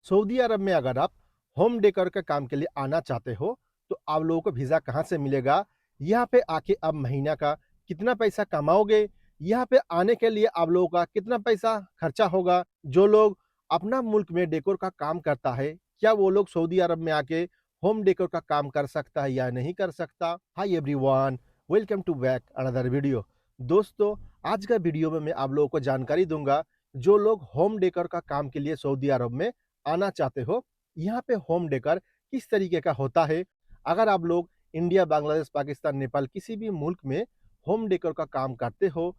Saudi अरब में अगर आप होम डेकोर के काम के लिए आना चाहते हो, तो आप लोगों को वीज़ा कहाँ से मिलेगा? यहाँ पे आके आप महीना का कितना पैसा कमाओगे? यहाँ पे आने के लिए आप लोगों का कितना पैसा खर्चा होगा? जो लोग अपना मुल्क में डेकोर का काम करता है, क्या वो लोग सऊदी अरब में आके होम डेकोर का काम कर सकता है या नहीं कर सकता? Hi everyone, welcome to back another video. दोस्तों, आज का वीडियो में मैं आप लोगों को जानकारी दूँगा, जो लोग होम डेकोर का काम के लिए सऊदी अरब में आना चाहते हो, यहाँ पे होम डेकर किस तरीके का होता है। अगर आप लोग इंडिया, बांग्लादेश, पाकिस्तान, नेपाल किसी भी मुल्क में होम डेकर का काम करते हो,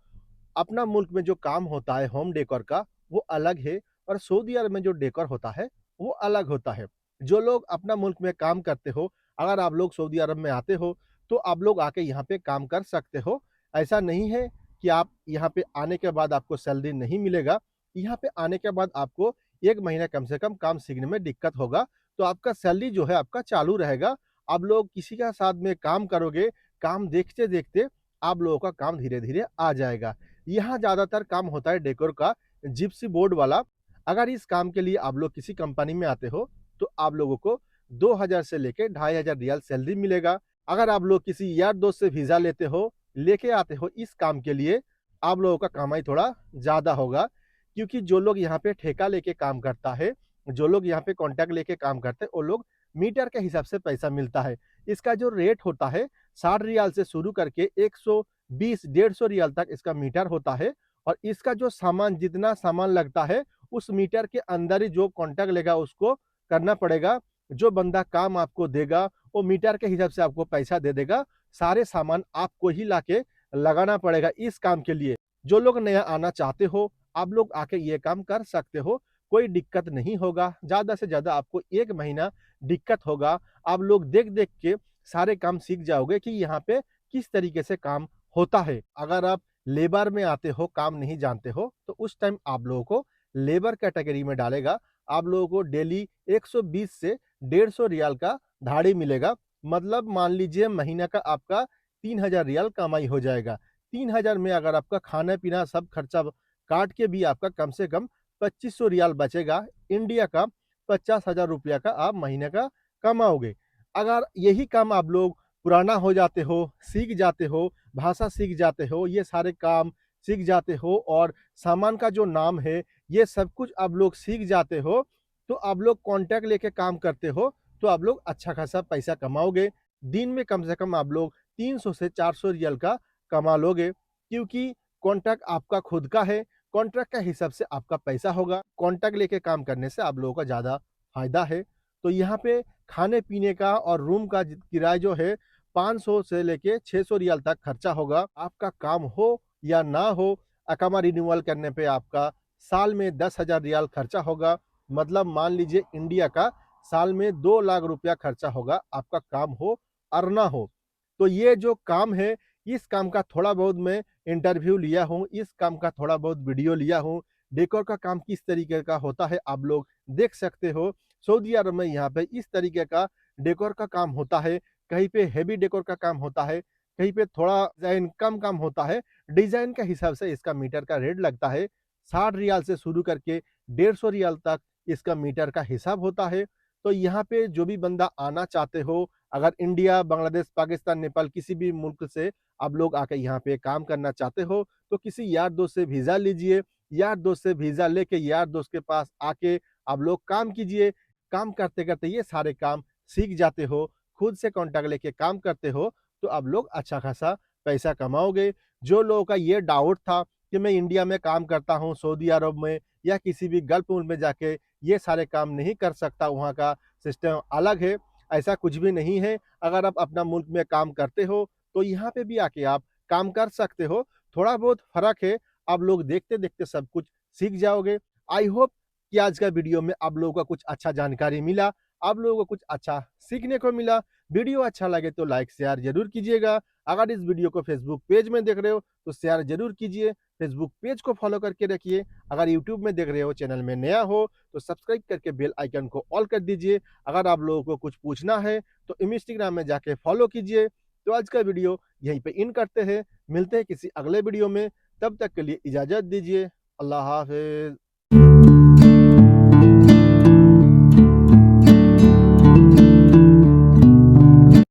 अपना मुल्क में जो काम होता है होम डेकोर का वो अलग है और सऊदी अरब में जो डेकोर होता है वो अलग होता है। जो लोग अपना मुल्क में काम करते हो, अगर आप लोग सऊदी अरब में आते हो तो आप लोग आके यहाँ पे काम कर सकते हो। ऐसा नहीं है कि आप यहाँ पे आने के बाद आपको सैलरी नहीं मिलेगा। यहाँ पे आने के बाद आपको 1 महीना कम से कम काम सीखने में दिक्कत होगा, तो आपका सैलरी जो है आपका चालू रहेगा। आप लोग किसी का साथ में काम करोगे, काम देखते-देखते आप लोगों का काम धीरे-धीरे आ जाएगा। यहाँ ज़्यादातर काम होता है डेकोर का, जिप्सी बोर्ड वाला। अगर इस काम के लिए आप लोग किसी कंपनी में आते हो, तो आप लोगों को 2000 से लेके 2500 रियाल सैलरी मिलेगा। अगर आप लोग किसी यार दोस्त से वीज़ा लेते हो, लेके आते हो इस काम के लिए, आप लोगों का कमाई थोड़ा ज़्यादा होगा, क्योंकि जो लोग यहाँ पे ठेका लेके काम करता है, जो लोग यहाँ पे कॉन्ट्रैक्ट लेके काम करते हैं, वो लोग मीटर के हिसाब से पैसा मिलता है। इसका जो रेट होता है, 60 रियाल से शुरू करके 120 150 रियाल तक इसका मीटर होता है और इसका जो सामान जितना सामान लगता है, उस मीटर के अंदर ही जो कॉन्ट्रैक्ट लेगा उसको करना पड़ेगा। जो बंदा काम आपको देगा, वो मीटर के हिसाब से आपको पैसा दे देगा। सारे सामान आपको ही लाके लगाना पड़ेगा इस काम के लिए। जो लोग नया आना चाहते हो, आप लोग आके ये काम कर सकते हो, कोई दिक्कत नहीं होगा। ज़्यादा से ज़्यादा आपको 1 महीना दिक्कत होगा। आप लोग देख-देख के सारे काम सीख जाओगे कि यहाँ पे किस तरीके से काम होता है। अगर आप लेबर में आते हो, काम नहीं जानते हो, तो उस टाइम आप लोगों को लेबर कैटेगरी में डालेगा। आप लोगों को डेली 120 से 150 रियाल का दिहाड़ी मिलेगा। मतलब मान लीजिए महीना का आपका 3000 रियाल कमाई हो जाएगा। 3000 में अगर आपका खाना-पीना सब खर्चा काट के भी आपका कम से कम 2500 रियाल बचेगा। इंडिया का 50,000 रुपया का आप महीने का कमाओगे। अगर यही काम आप लोग पुराना हो जाते हो, सीख जाते हो, भाषा सीख जाते हो, ये सारे काम सीख जाते हो और सामान का जो नाम है, ये सब कुछ आप लोग सीख जाते हो, तो आप लोग कॉन्ट्रैक्ट लेके काम करते हो, तो आप लोग अच्छा खासा पैसा कमाओगे। दिन में कम से कम आप लोग 300 से 400 रियल का कमा लोगे, क्योंकि कॉन्ट्रैक्ट आपका खुद का है, कॉन्ट्रैक्ट के हिसाब से आपका पैसा होगा। कॉन्ट्रैक्ट लेके काम करने से आप लोगों का ज़्यादा फ़ायदा है। तो यहाँ पे खाने-पीने का और रूम का किराया जो है 500 से लेके 600 रियाल तक खर्चा होगा। आपका काम हो या ना हो, अकामा रिन्यूअल करने पे आपका साल में 10,000 रियाल खर्चा होगा। मतलब मान लीजिए इंडिया का साल में 2 लाख रुपया खर्चा होगा, आपका काम हो और ना हो। तो ये जो काम है, इस काम का थोड़ा बहुत मैं इंटरव्यू लिया हूँ, इस काम का थोड़ा बहुत वीडियो लिया हूँ। डेकोर का काम किस तरीके का होता है आप लोग देख सकते हो। सऊदी अरब में यहाँ पे इस तरीके का डेकोर का काम होता है। कहीं पे हेवी डेकोर का काम होता है, कहीं पे थोड़ा डिज़ाइन कम काम होता है। डिज़ाइन के हिसाब से इसका मीटर का रेट लगता है। 60 रियाल से शुरू करके 150 रियाल तक इसका मीटर का हिसाब होता है। तो यहाँ पे जो भी बंदा आना चाहते हो, अगर इंडिया, बांग्लादेश, पाकिस्तान, नेपाल किसी भी मुल्क से आप लोग आके यहाँ पे काम करना चाहते हो, तो किसी यार दोस्त से वीज़ा लीजिए। यार दोस्त से वीज़ा लेके यार दोस्त के पास आके आप लोग काम कीजिए। काम करते-करते ये सारे काम सीख जाते हो, खुद से कॉन्टैक्ट लेके काम करते हो, तो आप लोग अच्छा खासा पैसा कमाओगे। जो लोगों का ये डाउट था कि मैं इंडिया में काम करता हूँ, सऊदी अरब में या किसी भी गल्फ मुल्क में जाके ये सारे काम नहीं कर सकता, वहाँ का सिस्टम अलग है, ऐसा कुछ भी नहीं है। अगर आप अपना मुल्क में काम करते हो, तो यहाँ पे भी आके आप काम कर सकते हो। थोड़ा बहुत फ़र्क है, आप लोग देखते-देखते सब कुछ सीख जाओगे। आई होप कि आज का वीडियो में आप लोगों को कुछ अच्छा जानकारी मिला, आप लोगों को कुछ अच्छा सीखने को मिला। वीडियो अच्छा लगे तो लाइक, शेयर ज़रूर कीजिएगा। अगर इस वीडियो को फेसबुक पेज में देख रहे हो, तो शेयर ज़रूर कीजिए। फेसबुक पेज को फॉलो करके रखिए। अगर यूट्यूब में देख रहे हो, चैनल में नया हो, तो सब्सक्राइब करके बेल आइकन को ऑल कर दीजिए। अगर आप लोगों को कुछ पूछना है, तो इंस्टाग्राम में जाके फॉलो कीजिए। तो आज का वीडियो यहीं पे एंड करते हैं। मिलते हैं किसी अगले वीडियो में, तब तक के लिए इजाज़त दीजिए। अल्लाह हाफ़िज़।